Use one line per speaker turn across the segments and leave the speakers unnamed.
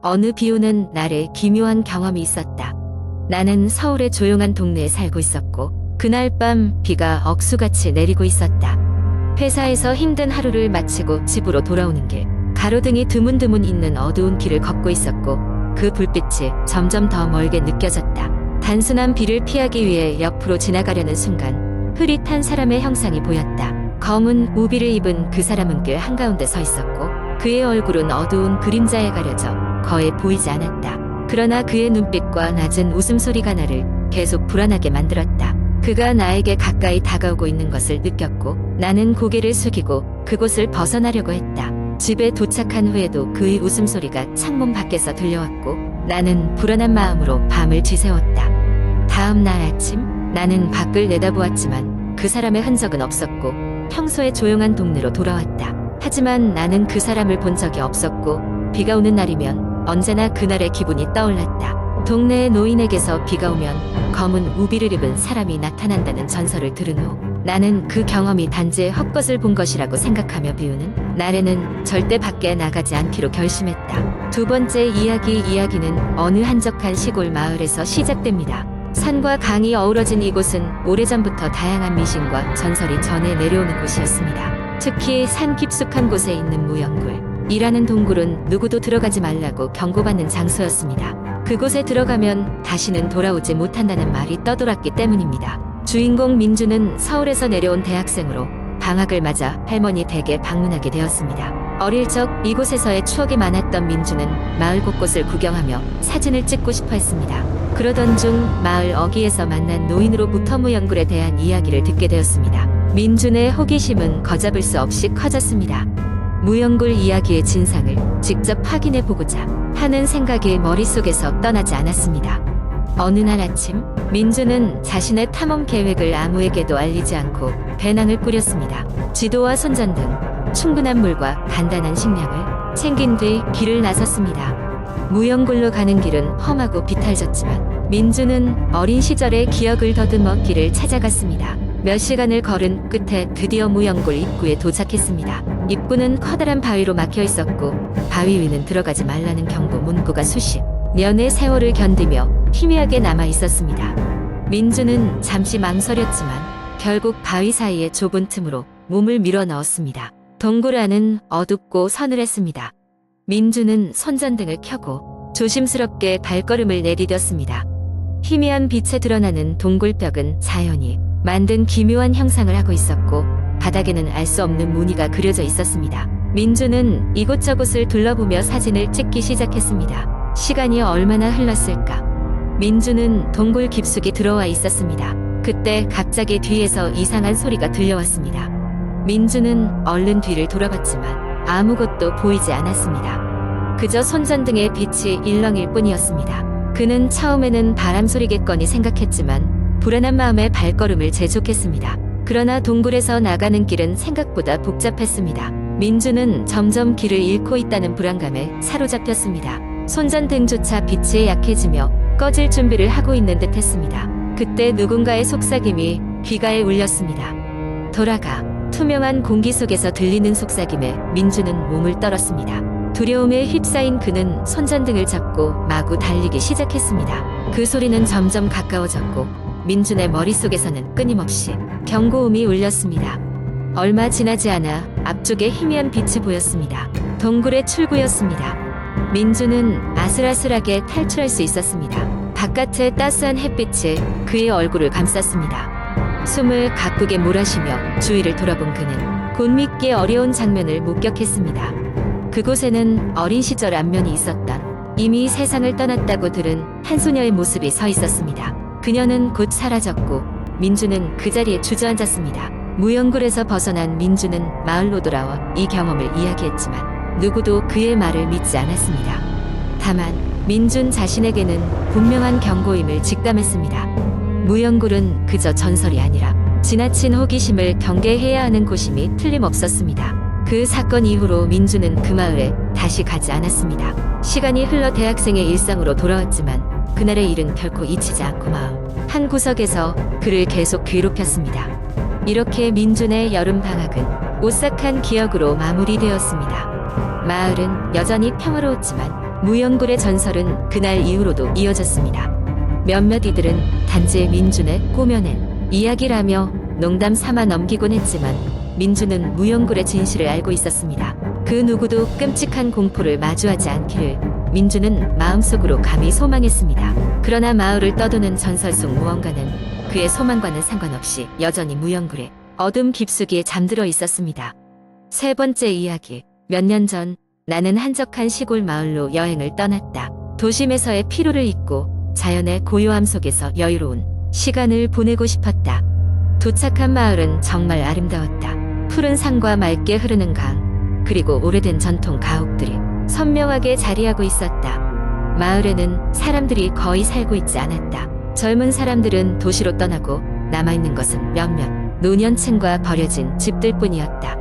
어느 비 오는 날에 기묘한 경험이 있었다. 나는 서울의 조용한 동네에 살고 있었고 그날 밤 비가 억수같이 내리고 있었다. 회사에서 힘든 하루를 마치고 집으로 돌아오는 길, 가로등이 드문드문 있는 어두운 길을 걷고 있었고 그 불빛이 점점 더 멀게 느껴졌다. 단순한 비를 피하기 위해 옆으로 지나가려는 순간 흐릿한 사람의 형상이 보였다. 검은 우비를 입은 그 사람은 길 한가운데 서 있었고 그의 얼굴은 어두운 그림자에 가려져 거의 보이지 않았다. 그러나 그의 눈빛과 낮은 웃음소리가 나를 계속 불안하게 만들었다. 그가 나에게 가까이 다가오고 있는 것을 느꼈고 나는 고개를 숙이고 그곳을 벗어나려고 했다. 집에 도착한 후에도 그의 웃음소리가 창문 밖에서 들려왔고 나는 불안한 마음으로 밤을 지새웠다. 다음 날 아침 나는 밖을 내다보았지만 그 사람의 흔적은 없었고 평소의 조용한 동네로 돌아왔다. 하지만 나는 그 사람을 본 적이 없었고 비가 오는 날이면 언제나 그날의 기분이 떠올랐다. 동네의 노인에게서 비가 오면 검은 우비를 입은 사람이 나타난다는 전설을 들은 후 나는 그 경험이 단지 헛것을 본 것이라고 생각하며 비오는 날에는 절대 밖에 나가지 않기로 결심했다. 두 번째 이야기는 어느 한적한 시골 마을에서 시작됩니다. 산과 강이 어우러진 이곳은 오래전부터 다양한 미신과 전설이 전해 내려오는 곳이었습니다. 특히 산 깊숙한 곳에 있는 무영굴이라는 동굴은 누구도 들어가지 말라고 경고받는 장소였습니다. 그곳에 들어가면 다시는 돌아오지 못한다는 말이 떠돌았기 때문입니다. 주인공 민주는 서울에서 내려온 대학생으로 방학을 맞아 할머니 댁에 방문하게 되었습니다. 어릴 적 이곳에서의 추억이 많았던 민주는 마을 곳곳을 구경하며 사진을 찍고 싶어 했습니다. 그러던 중 마을 어귀에서 만난 노인으로부터 무영굴에 대한 이야기를 듣게 되었습니다. 민준의 호기심은 걷잡을 수 없이 커졌습니다. 무영굴 이야기의 진상을 직접 확인해 보고자 하는 생각이 머릿속에서 떠나지 않았습니다. 어느 날 아침 민주는 자신의 탐험 계획을 아무에게도 알리지 않고 배낭을 꾸렸습니다. 지도와 손전등, 충분한 물과 간단한 식량을 챙긴 뒤 길을 나섰습니다. 무영굴로 가는 길은 험하고 비탈졌지만 민주는 어린 시절의 기억을 더듬어 길을 찾아갔습니다. 몇 시간을 걸은 끝에 드디어 무영굴 입구에 도착했습니다. 입구는 커다란 바위로 막혀 있었고 바위 위는 들어가지 말라는 경고 문구가 수십 년의 세월을 견디며 희미하게 남아 있었습니다. 민주는 잠시 망설였지만 결국 바위 사이의 좁은 틈으로 몸을 밀어 넣었습니다. 동굴 안은 어둡고 서늘했습니다. 민주는 손전등을 켜고 조심스럽게 발걸음을 내디뎠습니다. 희미한 빛에 드러나는 동굴벽은 자연이 만든 기묘한 형상을 하고 있었고 바닥에는 알 수 없는 무늬가 그려져 있었습니다. 민주는 이곳저곳을 둘러보며 사진을 찍기 시작했습니다. 시간이 얼마나 흘렀을까? 민주는 동굴 깊숙이 들어와 있었습니다. 그때 갑자기 뒤에서 이상한 소리가 들려왔습니다. 민주는 얼른 뒤를 돌아봤지만 아무것도 보이지 않았습니다. 그저 손전등의 빛이 일렁일 뿐이었습니다. 그는 처음에는 바람소리겠거니 생각했지만 불안한 마음에 발걸음을 재촉했습니다. 그러나 동굴에서 나가는 길은 생각보다 복잡했습니다. 민주는 점점 길을 잃고 있다는 불안감에 사로잡혔습니다. 손전등조차 빛이 약해지며 꺼질 준비를 하고 있는 듯 했습니다. 그때 누군가의 속삭임이 귀가에 울렸습니다. 돌아가. 투명한 공기 속에서 들리는 속삭임에 민주는 몸을 떨었습니다. 두려움에 휩싸인 그는 손전등을 잡고 마구 달리기 시작했습니다. 그 소리는 점점 가까워졌고 민준의 머릿속에서는 끊임없이 경고음이 울렸습니다. 얼마 지나지 않아 앞쪽에 희미한 빛이 보였습니다. 동굴의 출구였습니다. 민주는 아슬아슬하게 탈출할 수 있었습니다. 바깥의 따스한 햇빛이 그의 얼굴을 감쌌습니다. 숨을 가쁘게 몰아쉬며 주위를 돌아본 그는 곧 믿기 어려운 장면을 목격했습니다. 그곳에는 어린 시절 안면이 있었던 이미 세상을 떠났다고 들은 한 소녀의 모습이 서 있었습니다. 그녀는 곧 사라졌고 민주는 그 자리에 주저앉았습니다. 무영굴에서 벗어난 민주는 마을로 돌아와 이 경험을 이야기했지만 누구도 그의 말을 믿지 않았습니다. 다만 민준 자신에게는 분명한 경고임을 직감했습니다. 무영굴은 그저 전설이 아니라 지나친 호기심을 경계해야 하는 곳임이 틀림없었습니다. 그 사건 이후로 민주는 그 마을에 다시 가지 않았습니다. 시간이 흘러 대학생의 일상으로 돌아왔지만 그날의 일은 결코 잊히지 않고 마음 한 구석에서 그를 계속 괴롭혔습니다. 이렇게 민준의 여름 방학은 오싹한 기억으로 마무리되었습니다. 마을은 여전히 평화로웠지만 무연굴의 전설은 그날 이후로도 이어졌습니다. 몇몇 이들은 단지 민준의 꾸며낸 이야기라며 농담 삼아 넘기곤 했지만 민준은 무연굴의 진실을 알고 있었습니다. 그 누구도 끔찍한 공포를 마주하지 않기를 민준은 마음속으로 감히 소망했습니다. 그러나 마을을 떠도는 전설 속 무언가는 그의 소망과는 상관없이 여전히 무연굴의 어둠 깊숙이에 잠들어 있었습니다. 세 번째 이야기. 몇 년 전 나는 한적한 시골 마을로 여행을 떠났다. 도심에서의 피로를 잊고 자연의 고요함 속에서 여유로운 시간을 보내고 싶었다. 도착한 마을은 정말 아름다웠다. 푸른 산과 맑게 흐르는 강, 그리고 오래된 전통 가옥들이 선명하게 자리하고 있었다. 마을에는 사람들이 거의 살고 있지 않았다. 젊은 사람들은 도시로 떠나고 남아있는 것은 몇몇 노년층과 버려진 집들뿐이었다.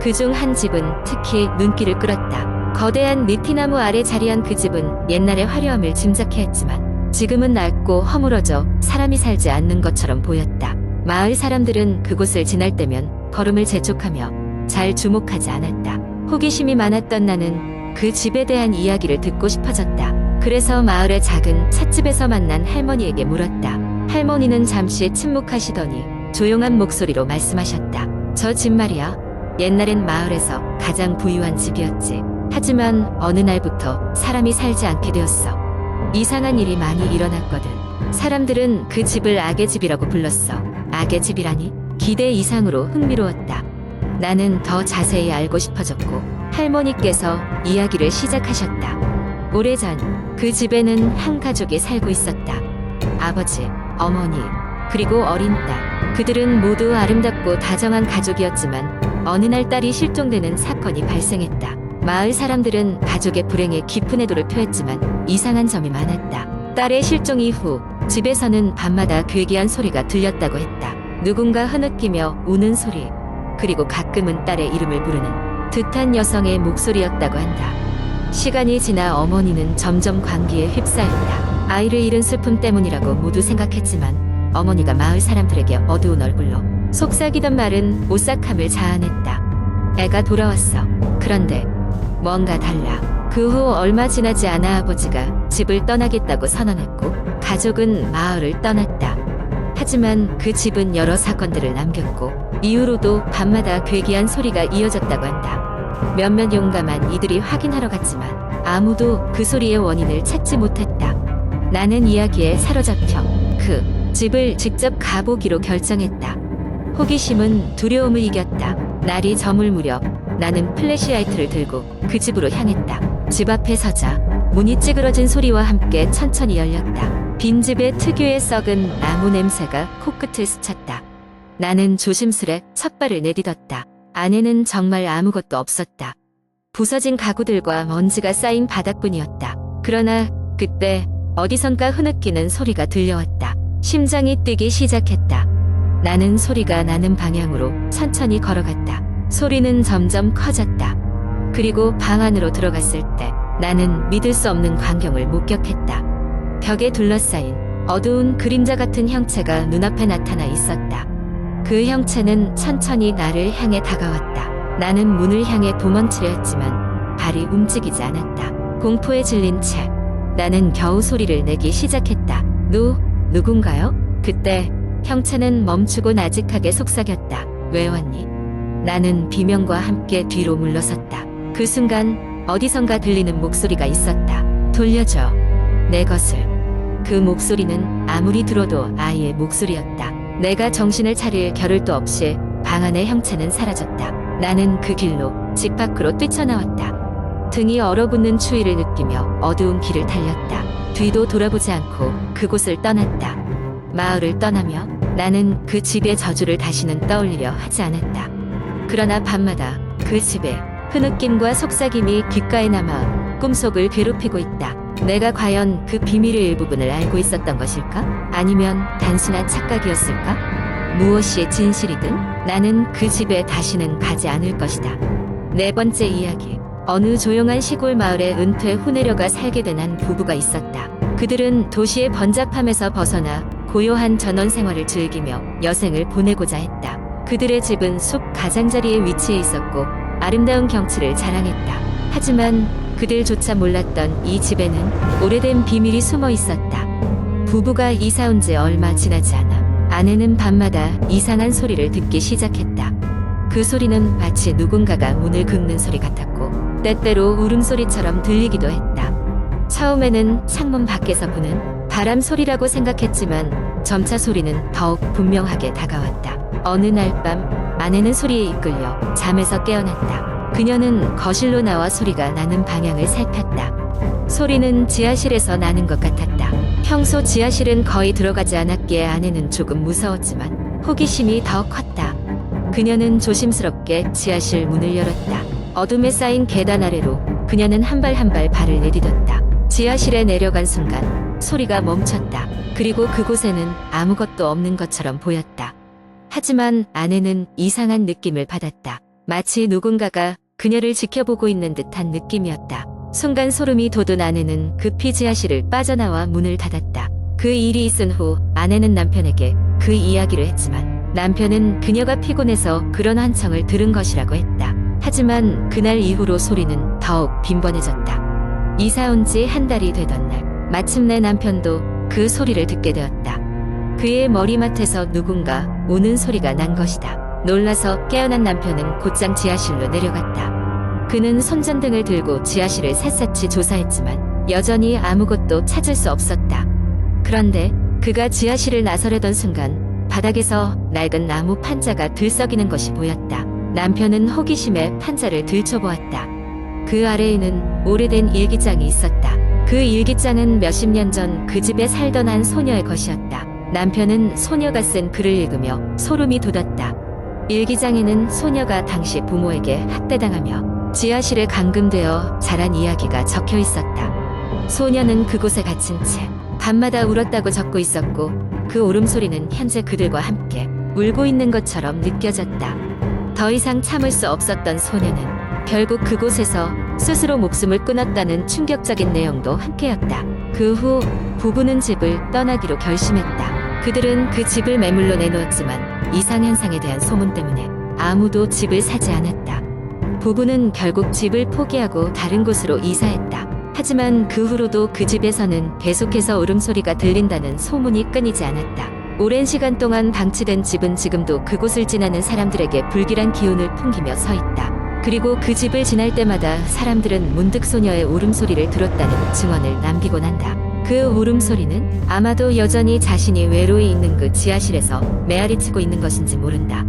그중 한 집은 특히 눈길을 끌었다. 거대한 느티나무 아래 자리한 그 집은 옛날의 화려함을 짐작해 했지만 지금은 낡고 허물어져 사람이 살지 않는 것처럼 보였다. 마을 사람들은 그곳을 지날 때면 걸음을 재촉하며 잘 주목하지 않았다. 호기심이 많았던 나는 그 집에 대한 이야기를 듣고 싶어졌다. 그래서 마을의 작은 찻집에서 만난 할머니에게 물었다. 할머니는 잠시 침묵하시더니 조용한 목소리로 말씀하셨다. 저 집 말이야. 옛날엔 마을에서 가장 부유한 집이었지. 하지만 어느 날부터 사람이 살지 않게 되었어. 이상한 일이 많이 일어났거든. 사람들은 그 집을 악의 집이라고 불렀어. 악의 집이라니? 기대 이상으로 흥미로웠다. 나는 더 자세히 알고 싶어졌고 할머니께서 이야기를 시작하셨다. 오래전 그 집에는 한 가족이 살고 있었다. 아버지, 어머니, 그리고 어린 딸. 그들은 모두 아름답고 다정한 가족이었지만 어느 날 딸이 실종되는 사건이 발생했다. 마을 사람들은 가족의 불행에 깊은 애도를 표했지만 이상한 점이 많았다. 딸의 실종 이후 집에서는 밤마다 괴기한 소리가 들렸다고 했다. 누군가 흐느끼며 우는 소리, 그리고 가끔은 딸의 이름을 부르는 듯한 여성의 목소리였다고 한다. 시간이 지나 어머니는 점점 광기에 휩싸였다. 아이를 잃은 슬픔 때문이라고 모두 생각했지만 어머니가 마을 사람들에게 어두운 얼굴로 속삭이던 말은 오싹함을 자아냈다. 애가 돌아왔어. 그런데 뭔가 달라. 그 후 얼마 지나지 않아 아버지가 집을 떠나겠다고 선언했고 가족은 마을을 떠났다. 하지만 그 집은 여러 사건들을 남겼고 이후로도 밤마다 괴기한 소리가 이어졌다고 한다. 몇몇 용감한 이들이 확인하러 갔지만 아무도 그 소리의 원인을 찾지 못했다. 나는 이야기에 사로잡혀 그 집을 직접 가보기로 결정했다. 호기심은 두려움을 이겼다. 날이 저물 무렵 나는 플래시라이트를 들고 그 집으로 향했다. 집 앞에 서자 문이 찌그러진 소리와 함께 천천히 열렸다. 빈집의 특유의 썩은 나무 냄새가 코끝을 스쳤다. 나는 조심스레 첫 발을 내딛었다. 안에는 정말 아무것도 없었다. 부서진 가구들과 먼지가 쌓인 바닥뿐이었다. 그러나 그때 어디선가 흐느끼는 소리가 들려왔다. 심장이 뛰기 시작했다. 나는 소리가 나는 방향으로 천천히 걸어갔다. 소리는 점점 커졌다. 그리고 방 안으로 들어갔을 때 나는 믿을 수 없는 광경을 목격했다. 벽에 둘러싸인 어두운 그림자 같은 형체가 눈앞에 나타나 있었다. 그 형체는 천천히 나를 향해 다가왔다. 나는 문을 향해 도망치려 했지만 발이 움직이지 않았다. 공포에 질린 채 나는 겨우 소리를 내기 시작했다. 누군가요? 그때 형체는 멈추고 나직하게 속삭였다. 왜 왔니? 나는 비명과 함께 뒤로 물러섰다. 그 순간 어디선가 들리는 목소리가 있었다. 돌려줘. 내 것을. 그 목소리는 아무리 들어도 아이의 목소리였다. 내가 정신을 차릴 겨를도 없이 방 안의 형체는 사라졌다. 나는 그 길로 집 밖으로 뛰쳐나왔다. 등이 얼어붙는 추위를 느끼며 어두운 길을 달렸다. 뒤도 돌아보지 않고 그곳을 떠났다. 마을을 떠나며 나는 그 집의 저주를 다시는 떠올리려 하지 않았다. 그러나 밤마다 그 집의 흐느낌과 속삭임이 귓가에 남아 꿈속을 괴롭히고 있다. 내가 과연 그 비밀의 일부분을 알고 있었던 것일까? 아니면 단순한 착각이었을까? 무엇이 진실이든 나는 그 집에 다시는 가지 않을 것이다. 네 번째 이야기. 어느 조용한 시골 마을에 은퇴 후 내려가 살게 된 한 부부가 있었다. 그들은 도시의 번잡함에서 벗어나 고요한 전원 생활을 즐기며 여생을 보내고자 했다. 그들의 집은 숲 가장자리에 위치해 있었고 아름다운 경치를 자랑했다. 하지만 그들조차 몰랐던 이 집에는 오래된 비밀이 숨어 있었다. 부부가 이사 온 지 얼마 지나지 않아 아내는 밤마다 이상한 소리를 듣기 시작했다. 그 소리는 마치 누군가가 문을 긁는 소리 같았고 때때로 울음소리처럼 들리기도 했다. 처음에는 창문 밖에서 부는 바람 소리라고 생각했지만 점차 소리는 더욱 분명하게 다가왔다. 어느 날 밤 아내는 소리에 이끌려 잠에서 깨어났다. 그녀는 거실로 나와 소리가 나는 방향을 살폈다. 소리는 지하실에서 나는 것 같았다. 평소 지하실은 거의 들어가지 않았기에 아내는 조금 무서웠지만 호기심이 더 컸다. 그녀는 조심스럽게 지하실 문을 열었다. 어둠에 쌓인 계단 아래로 그녀는 한 발 한 발 발을 내디뎠다. 지하실에 내려간 순간 소리가 멈췄다. 그리고 그곳에는 아무것도 없는 것처럼 보였다. 하지만 아내는 이상한 느낌을 받았다. 마치 누군가가 그녀를 지켜보고 있는 듯한 느낌이었다. 순간 소름이 돋은 아내는 급히 지하실을 빠져나와 문을 닫았다. 그 일이 있은 후 아내는 남편에게 그 이야기를 했지만 남편은 그녀가 피곤해서 그런 환청을 들은 것이라고 했다. 하지만 그날 이후로 소리는 더욱 빈번해졌다. 이사 온 지 한 달이 되던 날 마침내 남편도 그 소리를 듣게 되었다. 그의 머리맡에서 누군가 우는 소리가 난 것이다. 놀라서 깨어난 남편은 곧장 지하실로 내려갔다. 그는 손전등을 들고 지하실을 샅샅이 조사했지만 여전히 아무것도 찾을 수 없었다. 그런데 그가 지하실을 나서려던 순간 바닥에서 낡은 나무 판자가 들썩이는 것이 보였다. 남편은 호기심에 판자를 들춰보았다. 그 아래에는 오래된 일기장이 있었다. 그 일기장은 몇십 년 전 그 집에 살던 한 소녀의 것이었다. 남편은 소녀가 쓴 글을 읽으며 소름이 돋았다. 일기장에는 소녀가 당시 부모에게 학대당하며 지하실에 감금되어 자란 이야기가 적혀 있었다. 소녀는 그곳에 갇힌 채 밤마다 울었다고 적고 있었고 그 울음소리는 현재 그들과 함께 울고 있는 것처럼 느껴졌다. 더 이상 참을 수 없었던 소녀는 결국 그곳에서 스스로 목숨을 끊었다는 충격적인 내용도 함께였다. 그 후 부부는 집을 떠나기로 결심했다. 그들은 그 집을 매물로 내놓았지만 이상현상에 대한 소문 때문에 아무도 집을 사지 않았다. 부부는 결국 집을 포기하고 다른 곳으로 이사했다. 하지만 그 후로도 그 집에서는 계속해서 울음소리가 들린다는 소문이 끊이지 않았다. 오랜 시간 동안 방치된 집은 지금도 그곳을 지나는 사람들에게 불길한 기운을 풍기며 서 있다. 그리고 그 집을 지날 때마다 사람들은 문득 소녀의 울음소리를 들었다는 증언을 남기곤 한다. 그 울음소리는 아마도 여전히 자신이 외로이 있는 그 지하실에서 메아리치고 있는 것인지 모른다.